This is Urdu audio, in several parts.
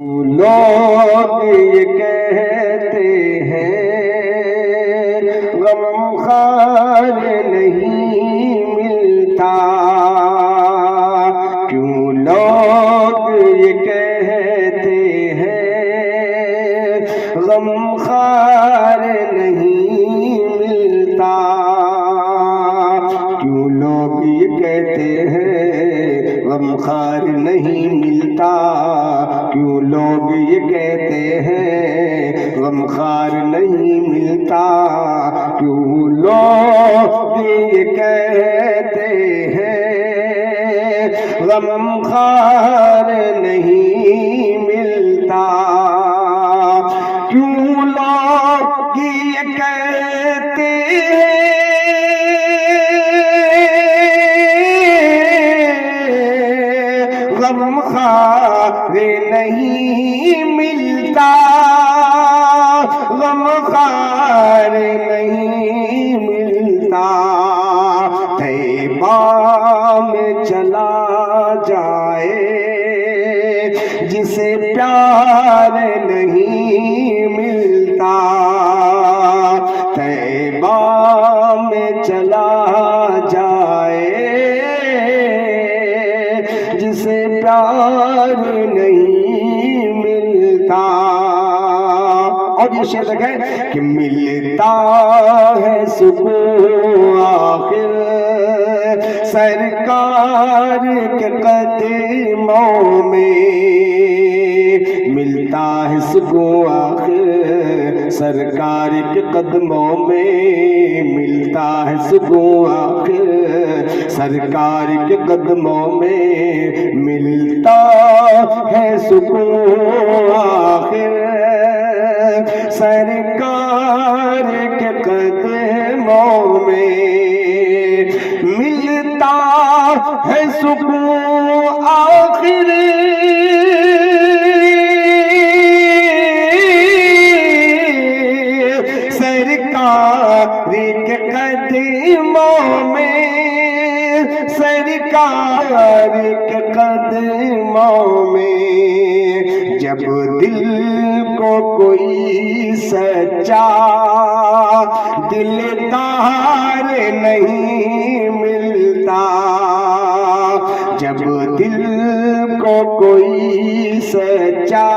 لوگ یہ کہتے ہیں غم خار نہیں ملتا، کیوں لوگ یہ کہتے ہیں غم خار نہیں ملتا، کیوں لوگ یہ کہتے ہیں غم خار نہیں ملتا، کیوں لوگ یہ کہتے ہیں غم خار نہیں ملتا، کیوں لوگ یہ کہتے ہیں غم خار نہیں ملتا، کیوں لوگ یہ کہتے ہیں غم خار نہیں ملتا، غم خار نہیں ملتا، طیبہ میں چلا جائے جسے پیار نہیں ملتا، طیبہ میں چلا جائے جسے پیار نہیں ملتا۔ اور یہ شعر دیکھیں کہ ملتا ہے سکون آخر سرکار کے قدموں میں، ملتا ہے سکون آخر سرکار کے قدموں میں، ملتا ہے سکون آخر سرکار کے قدموں میں، ملتا ہے سکون آخر سرکار کے قدموں میں، ملتا ہے سکون آخر سرکار کے قدموں میں، سرکار کے قدموں میں، جب دل کو کوئی سچا دلدار نہیں ملتا، جب دل کو کوئی سچا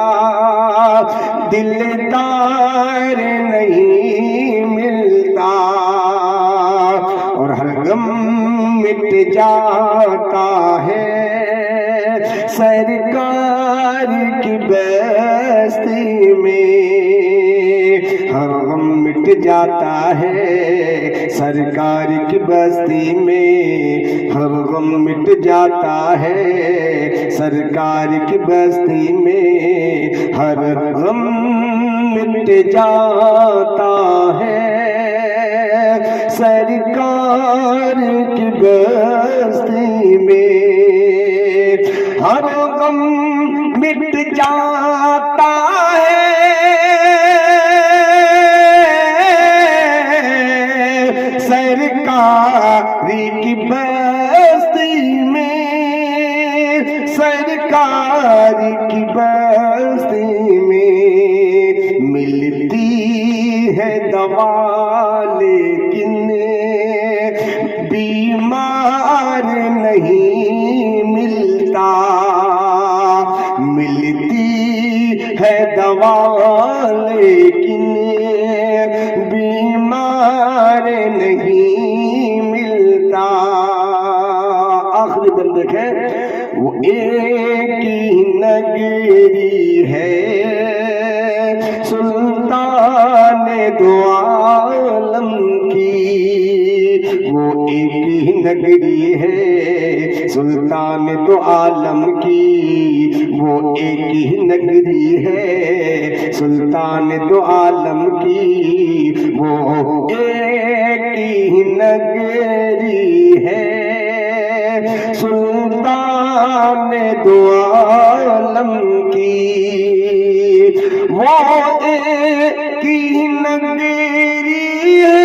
دلدار نہیں ملتا، اور ہر غم مٹ جاتا ہے سرکار کی بستی میں، ہر غم مٹ جاتا ہے سرکار کی بستی میں، ہر غم مٹ جاتا ہے سرکار کی بستی میں، ہر غم مٹ جاتا ہے سرکار کی بستی میں، ہر غم مٹ جاتا ہے سرکار کی بستی میں، سرکار کی بستی میں، ملتی ہے دوا لیکن بیمار نہیں ملتا، ملتی ہے دوا لیکن بیمار نہیں ملتا۔ آخری دن دیکھیں وہ ایک ہی نگری ہے سلطان دو عالم کی، وہ ایک ہی نگری ہے سلطان دو عالم کی، وہ ایک ہی نگری ہے سلطان دو عالم کی، وہ ایک ہی نگری ہے سلطان دو عالم کی، وہ ایک ہی نگری ہے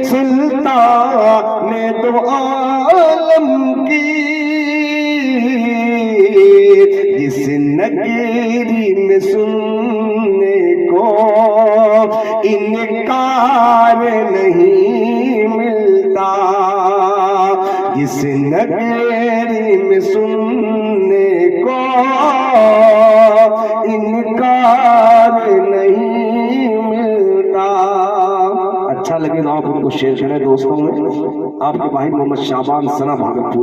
سلطان دو عالم کی، نگری میں سننے کو انکار نہیں ملتا، جس نگری میں سننے کو انکار نہیں ملتا۔ اچھا لگے تو آپ ان کو شیئر کریں دوستوں میں۔ آپ کے بھائی محمد شعبان ثنا بھاگلپور۔